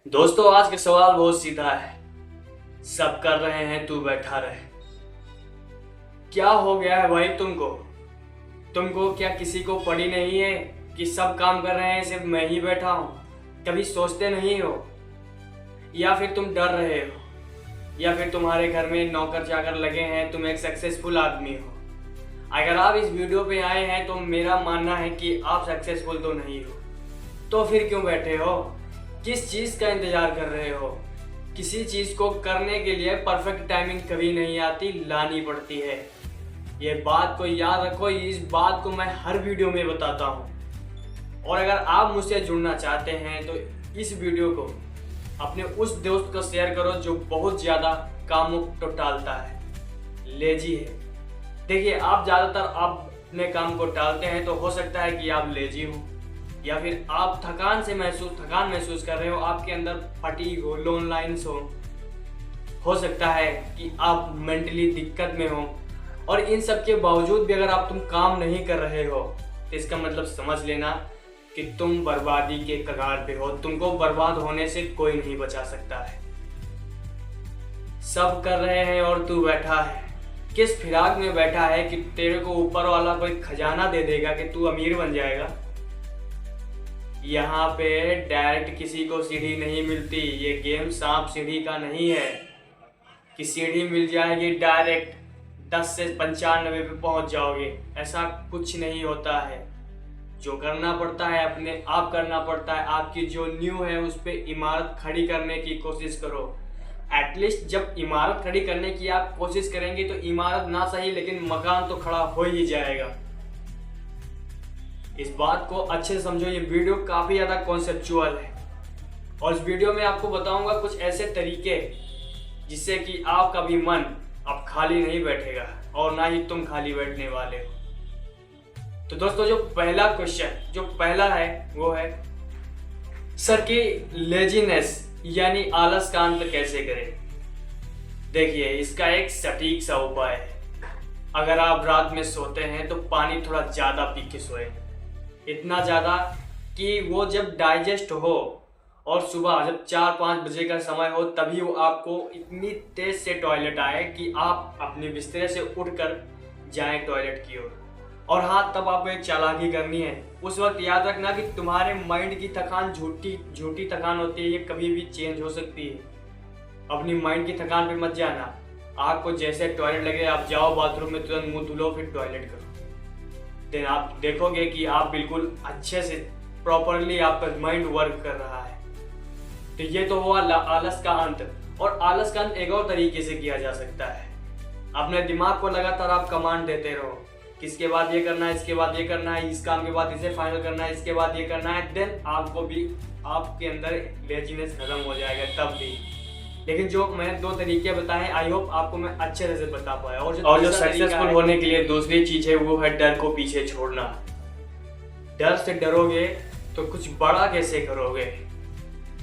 दोस्तों, आज का सवाल बहुत सीधा है। सब कर रहे हैं, तू बैठा रहे। क्या हो गया है भाई तुमको? तुमको क्या किसी को पड़ी नहीं है कि सब काम कर रहे हैं, सिर्फ मैं ही बैठा हूं? कभी सोचते नहीं हो? या फिर तुम डर रहे हो? या फिर तुम्हारे घर में नौकर चाकर लगे हैं, तुम एक सक्सेसफुल आदमी हो? अगर आप इस वीडियो पे आए हैं तो मेरा मानना है कि आप सक्सेसफुल तो नहीं हो। तो फिर क्यों बैठे हो? किस चीज़ का इंतजार कर रहे हो? किसी चीज़ को करने के लिए परफेक्ट टाइमिंग कभी नहीं आती, लानी पड़ती है। ये बात को याद रखो, इस बात को मैं हर वीडियो में बताता हूँ। और अगर आप मुझसे जुड़ना चाहते हैं तो इस वीडियो को अपने उस दोस्त को शेयर करो जो बहुत ज़्यादा कामों को टालता है, लेजी है। देखिए, आप ज़्यादातर आप अपने काम को टालते हैं तो हो सकता है कि आप लेजी हो, या फिर आप थकान महसूस कर रहे हो, आपके अंदर फटीग हो, लोनलाइंस हो सकता है कि आप मेंटली दिक्कत में हो। और इन सब के बावजूद भी अगर आप तुम काम नहीं कर रहे हो तो इसका मतलब समझ लेना कि तुम बर्बादी के कगार पे हो। तुमको बर्बाद होने से कोई नहीं बचा सकता है। सब कर रहे हैं और तू बैठा है। किस फिराक में बैठा है कि तेरे को ऊपर वाला कोई खजाना दे देगा कि तू अमीर बन जाएगा? यहाँ पे डायरेक्ट किसी को सीढ़ी नहीं मिलती। ये गेम सांप सीढ़ी का नहीं है कि सीढ़ी मिल जाएगी डायरेक्ट 10 से 95 पे पहुंच जाओगे। ऐसा कुछ नहीं होता है। जो करना पड़ता है अपने आप करना पड़ता है। आपकी जो न्यू है उस पर इमारत खड़ी करने की कोशिश करो। एटलीस्ट जब इमारत खड़ी करने की आप कोशिश करेंगे तो इमारत ना सही लेकिन मकान तो खड़ा हो ही जाएगा। इस बात को अच्छे से समझो। ये वीडियो काफ़ी ज़्यादा कॉन्सेप्चुअल है और इस वीडियो में आपको बताऊंगा कुछ ऐसे तरीके जिससे कि आपका भी मन अब खाली नहीं बैठेगा और ना ही तुम खाली बैठने वाले हो। तो दोस्तों, जो पहला है वो है, सर की लेजीनेस यानी आलस का अंत कैसे करें। देखिए, इसका एक सटीक सा उपाय है। अगर आप रात में सोते हैं तो पानी थोड़ा ज़्यादा पी के सोएं। इतना ज़्यादा कि वो जब डाइजेस्ट हो और सुबह जब 4-5 बजे का समय हो तभी वो आपको इतनी तेज से टॉयलेट आए कि आप अपने बिस्तर से उठकर जाएं टॉयलेट की ओर। और हाँ, तब आपको एक चालाकी करनी है। उस वक्त याद रखना कि तुम्हारे माइंड की थकान झूठी थकान होती है, ये कभी भी चेंज हो सकती है। अपनी माइंड की थकान पे मत जाना। आपको जैसे टॉयलेट लगे आप जाओ बाथरूम में, तुरंत मुंह धुलो, फिर टॉयलेट करो। देन आप देखोगे कि आप बिल्कुल अच्छे से प्रॉपरली आपका माइंड वर्क कर रहा है। तो ये तो हुआ आलस का अंत। और आलस का अंत एक और तरीके से किया जा सकता है। अपने दिमाग को लगातार आप कमांड देते रहो, किसके बाद ये करना है, इसके बाद ये करना है, इस काम के बाद इसे फाइनल करना है, इसके बाद ये करना है। देन आपको भी आपके अंदर लेजीनेस खत्म हो जाएगा तब भी। लेकिन जो मैंने 2 तरीके बताए, आई होप आपको मैं अच्छे से बता पाया। और जो सक्सेसफुल होने के लिए दूसरी चीज है वो है डर को पीछे छोड़ना। डर से डरोगे तो कुछ बड़ा कैसे करोगे?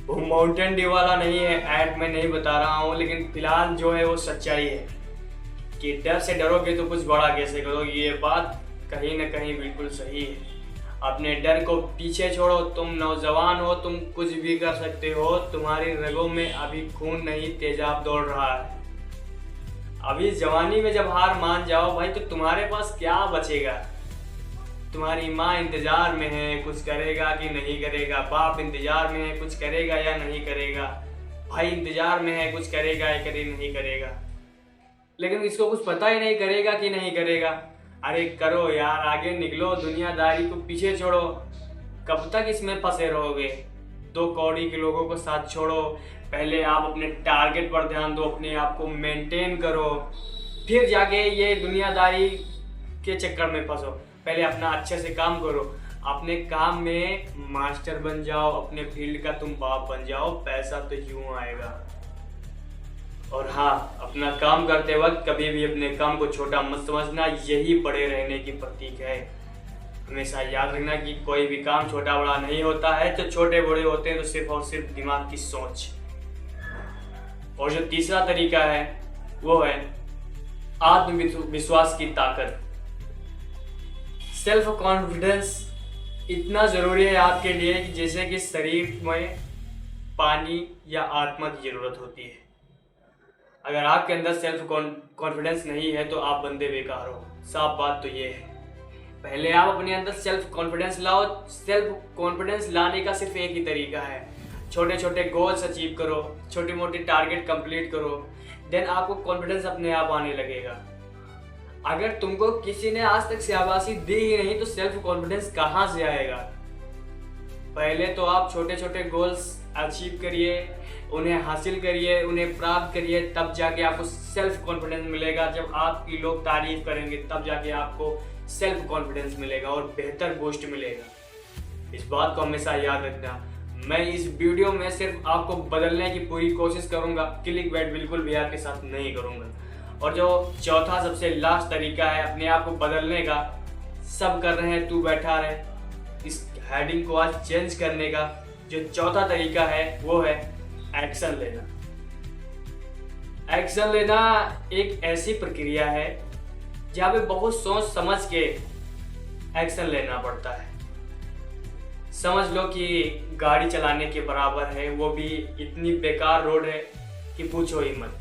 वो माउंटेन ड्यू वाला नहीं है, ऐड में नहीं बता रहा हूँ, लेकिन फिलहाल जो है वो सच्चाई है कि डर से डरोगे तो कुछ बड़ा कैसे करोगे। ये बात कहीं ना कहीं बिल्कुल सही है। अपने डर को पीछे छोड़ो। तुम नौजवान हो, तुम कुछ भी कर सकते हो। तुम्हारी रगों में अभी खून नहीं, तेजाब दौड़ रहा है। अभी जवानी में जब हार मान जाओ भाई तो तुम्हारे पास क्या बचेगा? तुम्हारी माँ इंतजार में है, कुछ करेगा कि नहीं करेगा। बाप इंतजार में है, कुछ करेगा या नहीं करेगा। भाई इंतजार में है, कुछ करेगा या नहीं करेगा। लेकिन इसको कुछ पता ही नहीं, करेगा कि नहीं करेगा। अरे करो यार, आगे निकलो, दुनियादारी को पीछे छोड़ो। कब तक इसमें फंसे रहोगे? 2 कौड़ी के लोगों को साथ छोड़ो। पहले आप अपने टारगेट पर ध्यान दो, अपने आप को मेंटेन करो, फिर जाके ये दुनियादारी के चक्कर में फंसो। पहले अपना अच्छे से काम करो, अपने काम में मास्टर बन जाओ, अपने फील्ड का तुम बाप बन जाओ, पैसा तो यूं आएगा। और हाँ, अपना काम करते वक्त कभी भी अपने काम को छोटा मत समझना, यही बड़े रहने की प्रतीक है। हमेशा याद रखना कि कोई भी काम छोटा बड़ा नहीं होता है। तो छोटे बड़े होते हैं तो सिर्फ और सिर्फ दिमाग की सोच। और जो तीसरा तरीका है वो है आत्मविश्वास की ताकत। सेल्फ कॉन्फिडेंस इतना ज़रूरी है आपके लिए कि जैसे कि शरीर में पानी या आत्मा की ज़रूरत होती है। अगर आपके अंदर सेल्फ कॉन्फिडेंस नहीं है तो आप बंदे बेकार हो। साफ बात तो ये है। पहले आप अपने अंदर सेल्फ कॉन्फिडेंस लाओ। सेल्फ कॉन्फिडेंस लाने का सिर्फ एक ही तरीका है, छोटे छोटे गोल्स अचीव करो, छोटी मोटी टारगेट कंप्लीट करो, देन आपको कॉन्फिडेंस अपने आप आने लगेगा। अगर तुमको किसी ने आज तक शाबाशी दी ही नहीं तो सेल्फ कॉन्फिडेंस कहाँ से आएगा। पहले तो आप छोटे छोटे गोल्स अचीव करिए, उन्हें हासिल करिए, उन्हें प्राप्त करिए, तब जाके आपको सेल्फ कॉन्फिडेंस मिलेगा। जब आपकी लोग तारीफ करेंगे तब जाके आपको सेल्फ कॉन्फिडेंस मिलेगा और बेहतर बूस्ट मिलेगा। इस बात को हमेशा याद रखना। मैं इस वीडियो में सिर्फ आपको बदलने की पूरी कोशिश करूंगा, क्लिकबैट बिल्कुल भी आपके साथ नहीं करूंगा। और जो चौथा सबसे लास्ट तरीका है अपने आप को बदलने का, सब कर रहे हैं तू बैठा रहे, इस हेडिंग को आज चेंज करने का जो चौथा तरीका है वो है एक्शन लेना। एक्शन लेना एक ऐसी प्रक्रिया है जहाँ पे बहुत सोच समझ के एक्शन लेना पड़ता है। समझ लो कि गाड़ी चलाने के बराबर है, वो भी इतनी बेकार रोड है कि पूछो ही मत।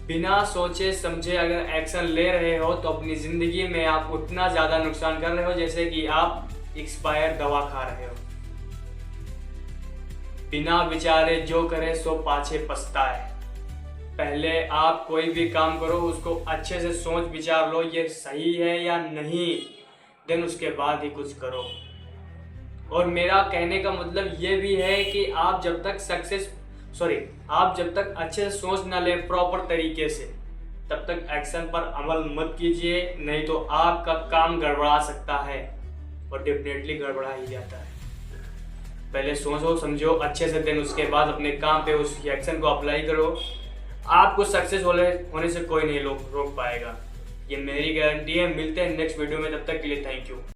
बिना सोचे समझे अगर एक्शन ले रहे हो तो अपनी जिंदगी में आप उतना ज़्यादा नुकसान कर रहे हो जैसे कि आप एक्सपायर दवा खा रहे हो। बिना विचारे जो करे सो पाछे पछताए। पहले आप कोई भी काम करो उसको अच्छे से सोच विचार लो, ये सही है या नहीं, देन उसके बाद ही कुछ करो। और मेरा कहने का मतलब ये भी है कि आप जब तक अच्छे से सोच ना लें प्रॉपर तरीके से, तब तक एक्शन पर अमल मत कीजिए, नहीं तो आपका काम गड़बड़ा सकता है और डेफिनेटली गड़बड़ा ही जाता है। पहले सोचो समझो अच्छे से, देन उसके बाद अपने काम पे उस एक्शन को अप्लाई करो। आपको सक्सेस होने से कोई नहीं रोक पाएगा, ये मेरी गारंटी है। मिलते हैं नेक्स्ट वीडियो में, तब तक के लिए थैंक यू।